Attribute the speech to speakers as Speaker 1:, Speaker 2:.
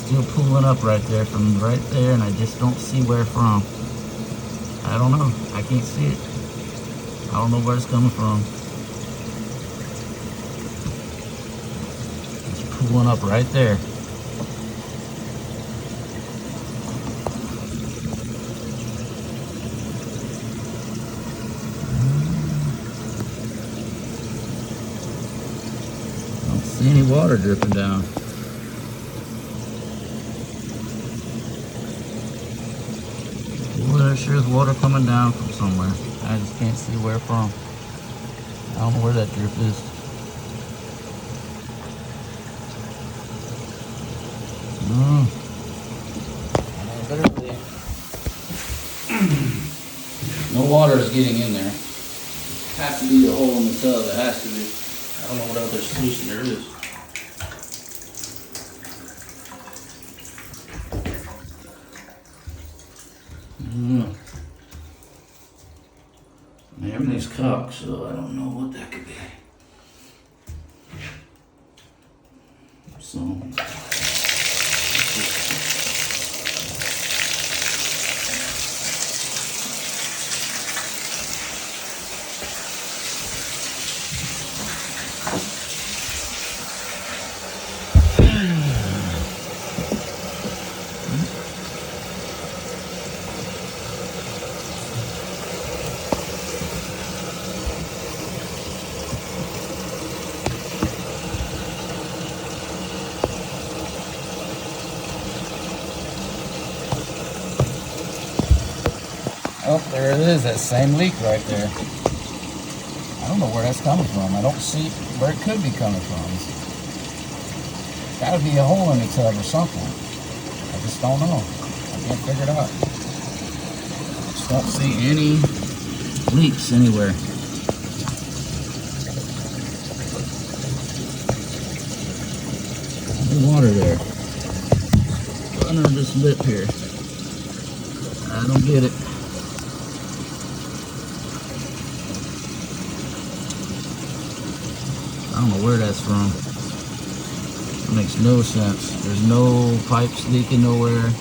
Speaker 1: still pooling up right there from right there, and I just don't see where from. I don't know. I can't see it. I don't know where it's coming from. It's pooling up right there. Don't see any water dripping down. Well, there sure is water coming down from somewhere. I just can't see where from. I don't know where that drip is. No water is getting in there. Has to be the hole in the tub. It has to be. I don't know what other solution there is. Everything's cocked, so I don't know what that could be. So, oh, there it is, that same leak right there. I don't know where that's coming from. I don't see where it could be coming from. It's gotta be a hole in the tub or something. I just don't know. I can't figure it out. Just don't see any leaks anywhere. No water there. Under this lip here. I don't get it. I don't know where that's from. It makes no sense. There's no pipes leaking nowhere.